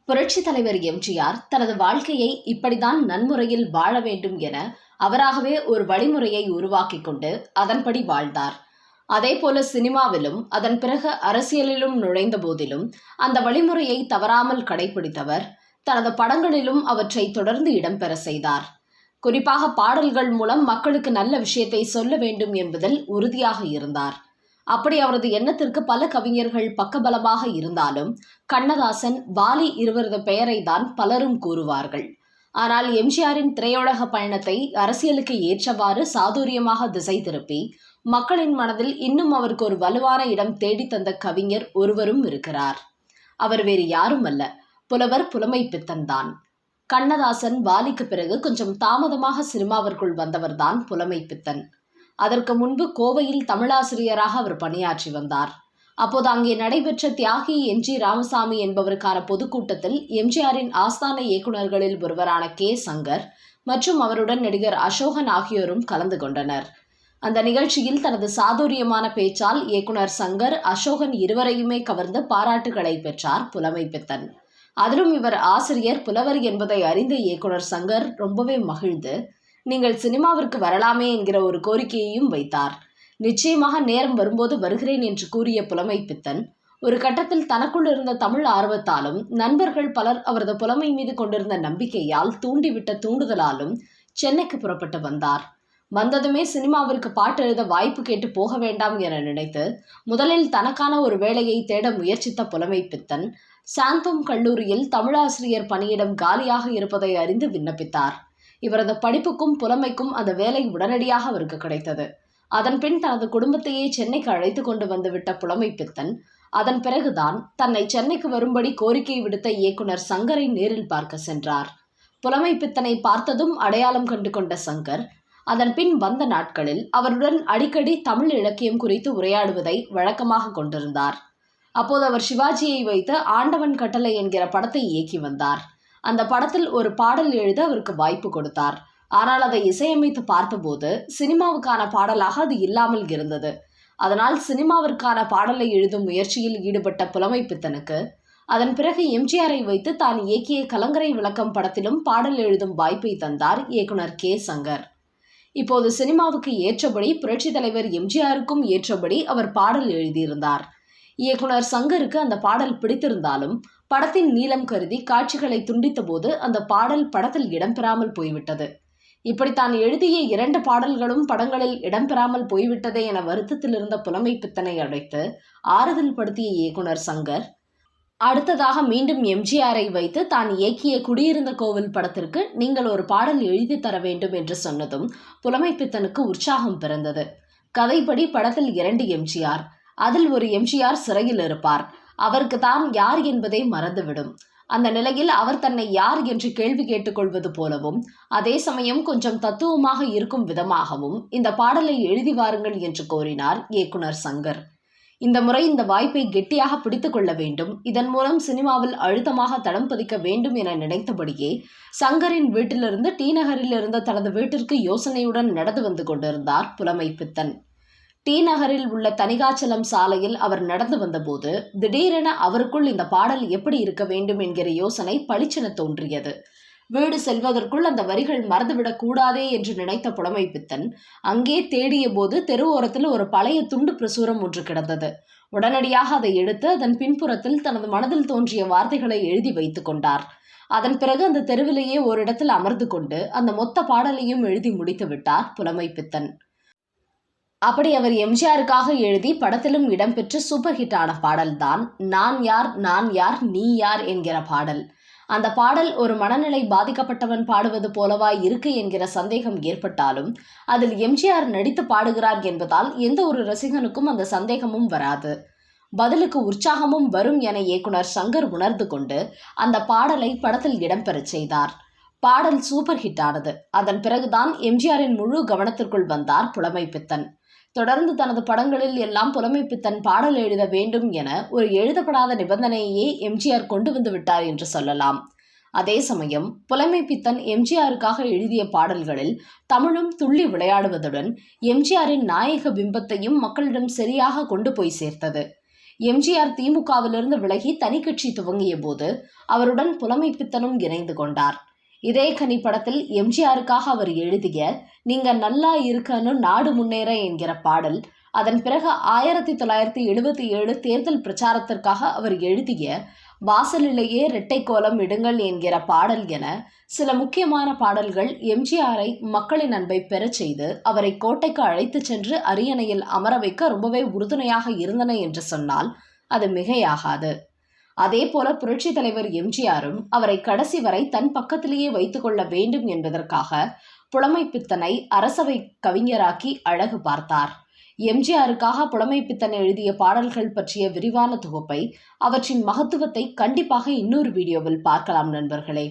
புரட்சி தலைவர் எம்ஜிஆர் தனது வாழ்க்கையை இப்படிதான் நன்முறையில் வாழ வேண்டும் என அவராகவே ஒரு வழிமுறையை உருவாக்கி கொண்டு அதன்படி வாழ்ந்தார். அதேபோல சினிமாவிலும் அதன் பிறகு அரசியலிலும் நுழைந்த போதிலும் அந்த வழிமுறையை தவறாமல் கடைபிடித்தவர். தனது படங்களிலும் அவற்றை தொடர்ந்து இடம்பெற செய்தார். குறிப்பாக பாடல்கள் மூலம் மக்களுக்கு நல்ல விஷயத்தை சொல்ல வேண்டும் என்பதில் உறுதியாக இருந்தார். அப்படி அவரது எண்ணத்திற்கு பல கவிஞர்கள் பக்கபலமாக இருந்தாலும் கண்ணதாசன், வாலி இருவரது பெயரை தான் பலரும் கூறுவார்கள். ஆனால் எம்ஜிஆரின் திரையுலக பயணத்தை அரசியலுக்கு ஏற்றவாறு சாதுரியமாக திசை திருப்பி மக்களின் மனதில் இன்னும் அவருக்கு ஒரு வலுவான இடம் தேடி தந்த கவிஞர் ஒருவரும் இருக்கிறார். அவர் வேறு யாரும் அல்ல, புலவர் புலமை பித்தன் தான். கண்ணதாசன், வாலிக்கு பிறகு கொஞ்சம் தாமதமாக சினிமாவிற்குள் வந்தவர்தான் புலமை பித்தன். அதற்கு முன்பு கோவையில் தமிழாசிரியராக அவர் பணியாற்றி வந்தார். அப்போது அங்கே நடைபெற்ற தியாகி எம்.ஜி. ராமசாமி என்பவருக்கான பொதுக்கூட்டத்தில் எம்ஜிஆரின் ஆஸ்தான இயக்குநர்களில் ஒருவரான கே. சங்கர் மற்றும் அவருடன் நடிகர் அசோகன் ஆகியோரும் கலந்து கொண்டனர். அந்த நிகழ்ச்சியில் தனது சாதுரியமான பேச்சால் இயக்குனர் சங்கர், அசோகன் இருவரையுமே கவர்ந்து பாராட்டுகளை பெற்றார் புலமை பித்தன். அதிலும் இவர் ஆசிரியர், புலவர் என்பதை அறிந்த இயக்குனர் சங்கர் ரொம்பவே மகிழ்ந்து நீங்கள் சினிமாவிற்கு வரலாமே என்கிற ஒரு கோரிக்கையையும் வைத்தார். நிச்சயமாக நேரம் வரும்போது வருகிறேன் என்று கூறிய புலமை பித்தன் ஒரு கட்டத்தில் தனக்குள் இருந்த தமிழ் ஆர்வத்தாலும் நண்பர்கள் பலர் அவரது புலமை மீது கொண்டிருந்த நம்பிக்கையால் தூண்டிவிட்ட தூண்டுதலாலும் சென்னைக்கு புறப்பட்டு வந்தார். வந்ததுமே சினிமாவிற்கு பாட்டு எழுத வாய்ப்பு கேட்டு போக வேண்டாம் என நினைத்து முதலில் தனக்கான ஒரு வேலையை தேட முயற்சித்த புலமை பித்தன் சாந்தோம் கல்லூரியில் தமிழாசிரியர் பணியிடம் காலியாக இருப்பதை அறிந்து விண்ணப்பித்தார். இவரது படிப்புக்கும் புலமைக்கும் அந்த வேலை உடனடியாக அவருக்கு கிடைத்தது. அதன் பின் தனது குடும்பத்தையே சென்னைக்கு அழைத்து கொண்டு வந்துவிட்ட புலமை பித்தன் அதன் பிறகுதான் தன்னை சென்னைக்கு வரும்படி கோரிக்கை விடுத்த இயக்குனர் சங்கரை நேரில் பார்க்க சென்றார். புலமை பித்தனை பார்த்ததும் அடையாளம் கண்டு கொண்ட சங்கர் அதன் பின் வந்த நாட்களில் அவருடன் அடிக்கடி தமிழ் இலக்கியம் குறித்து உரையாடுவதை வழக்கமாக கொண்டிருந்தார். அப்போது அவர் சிவாஜியை வைத்து ஆண்டவன் கட்டளை என்கிற படத்தை இயக்கி வந்தார். அந்த படத்தில் ஒரு பாடல் எழுத அவருக்கு வாய்ப்பு கொடுத்தார். ஆனால் அதை இசையமைத்து பார்த்தபோது சினிமாவுக்கான பாடலாக அது இல்லாமல் இருந்தது. அதனால் சினிமாவிற்கான பாடலை எழுதும் முயற்சியில் ஈடுபட்ட புலமை பித்தனுக்கு அதன் பிறகு எம்ஜிஆரை வைத்து தான் இயக்கிய கலங்கரை விளக்கம் படத்திலும் பாடல் எழுதும் வாய்ப்பை தந்தார் இயக்குனர் கே. சங்கர். இப்போது சினிமாவுக்கு ஏற்றபடி புரட்சி தலைவர் எம்ஜிஆருக்கும் ஏற்றபடி அவர் பாடல் எழுதியிருந்தார். இயக்குனர் சங்கருக்கு அந்த பாடல் பிடித்திருந்தாலும் படத்தின் நீளம் கருதி காட்சிகளை துண்டித்த போது அந்த பாடல் படத்தில் இடம்பெறாமல் போய்விட்டது. இப்படி தான் எழுதிய 2 பாடல்களும் படங்களில் இடம்பெறாமல் போய்விட்டதே என வருத்தத்தில் இருந்த புலமை பித்தனை அழைத்து ஆறுதல் படுத்திய இயக்குனர் சங்கர் அடுத்ததாக மீண்டும் எம்ஜிஆரை வைத்து தான் இயக்கிய குடியிருந்த கோவில் படத்திற்கு நீங்கள் ஒரு பாடல் எழுதி தர வேண்டும் என்று சொன்னதும் புலமை பித்தனுக்கு உற்சாகம் பிறந்தது. கதைப்படி படத்தில் 2 எம்ஜிஆர், அதில் ஒரு எம்ஜிஆர் சிறையில் இருப்பார். அவருக்கு தான் யார் என்பதை மறந்துவிடும். அந்த நிலையில் அவர் தன்னை யார் என்று கேள்வி கேட்டுக்கொள்வது போலவும் அதே சமயம் கொஞ்சம் தத்துவமாக இருக்கும் விதமாகவும் இந்த பாடலை எழுதி வாருங்கள் என்று கோரினார் இயக்குனர் சங்கர். இந்த முறை இந்த வாய்ப்பை கெட்டியாக பிடித்து கொள்ள வேண்டும், இதன் மூலம் சினிமாவில் அழுத்தமாக தடம் பதிக்க வேண்டும் என நினைத்தபடியே சங்கரின் வீட்டிலிருந்து டி நகரில் இருந்த தனது வீட்டிற்கு யோசனையுடன் நடந்து வந்து கொண்டிருந்தார் புலமை பித்தன். டி நகரில் உள்ள தனிகாச்சலம் சாலையில் அவர் நடந்து வந்தபோது திடீரென அவருக்குள் இந்த பாடல் எப்படி இருக்க வேண்டும் என்கிற யோசனை பளிச்சென தோன்றியது. வீடு செல்வதற்குள் அந்த வரிகள் மறந்துவிடக் கூடாதே என்று நினைத்த புலமை பித்தன் அங்கே தேடிய போது தெருவோரத்தில் ஒரு பழைய துண்டு பிரசுரம் ஒன்று கிடந்தது. உடனடியாக அதை எடுத்து அதன் பின்புறத்தில் தனது மனதில் தோன்றிய வார்த்தைகளை எழுதி வைத்து கொண்டார். அதன் பிறகு அந்த தெருவிலேயே ஓரிடத்தில் அமர்ந்து கொண்டு அந்த மொத்த பாடலையும் எழுதி முடித்து விட்டார் புலமை பித்தன். அப்படி அவர் எம்ஜிஆருக்காக எழுதி படத்திலும் இடம்பெற்ற சூப்பர் ஹிட்டான பாடல்தான் நான் யார் நான் யார் நீ யார் என்கிற பாடல். அந்த பாடல் ஒரு மனநிலை பாதிக்கப்பட்டவன் பாடுவது போலவா இருக்கு என்கிற சந்தேகம் ஏற்பட்டாலும் அதில் எம்ஜிஆர் நடித்து பாடுகிறார் என்பதால் எந்த ஒரு ரசிகனுக்கும் அந்த சந்தேகமும் வராது. பதிலுக்கு உற்சாகமும் வரும் என இயக்குனர் சங்கர் உணர்ந்து கொண்டு அந்த பாடலை படத்தில் இடம்பெறச் செய்தார். பாடல் சூப்பர் ஹிட் ஆனது. அதன் பிறகுதான் எம்ஜிஆரின் முழு கவனத்திற்குள் வந்தார் புலமை பித்தன். தொடர்ந்து தனது படங்களில் எல்லாம் புலமை பித்தன் பாடல் எழுத வேண்டும் என ஒரு எழுதப்படாத நிபந்தனையே எம்ஜிஆர் கொண்டு வந்து விட்டார் என்று சொல்லலாம். அதே சமயம் புலமை பித்தன் எம்ஜிஆருக்காக எழுதிய பாடல்களில் தமிழும் துள்ளி விளையாடுவதுடன் எம்ஜிஆரின் நாயக பிம்பத்தையும் மக்களிடம் சரியாக கொண்டு போய் சேர்த்தது. எம்ஜிஆர் திமுகவிலிருந்து விலகி தனி கட்சி துவங்கிய போது அவருடன் புலமை பித்தனும் இணைந்து கொண்டார். இதே கனி படத்தில் எம்ஜிஆருக்காக அவர் எழுதிய நீங்க நல்லா இருக்கன்னு நாடு முன்னேற என்கிற பாடல், அதன் பிறகு 1977 தேர்தல் பிரச்சாரத்திற்காக அவர் எழுதிய வாசலிலேயே இரட்டை கோலம் இடுங்கள் என்கிற பாடல் என சில முக்கியமான பாடல்கள் எம்ஜிஆரை மக்களின் அன்பை பெறச் செய்து அவரை கோட்டைக்கு அழைத்துச் சென்று அரியணையில் அமர வைக்க ரொம்பவே உறுதுணையாக இருந்தன என்று சொன்னால் அது மிகையாகாது. அதே போல புரட்சித் தலைவர் எம்ஜிஆரும் அவரை கடைசி வரை தன் பக்கத்திலேயே வைத்துக் கொள்ள வேண்டும் என்பதற்காக புலமை பித்தனை அரசவை கவிஞராக்கி அழகு பார்த்தார். எம்ஜிஆருக்காக புலமை பித்தன் எழுதிய பாடல்கள் பற்றிய விரிவான தொகுப்பை, அவற்றின் மகத்துவத்தை கண்டிப்பாக இன்னொரு வீடியோவில் பார்க்கலாம் நண்பர்களே.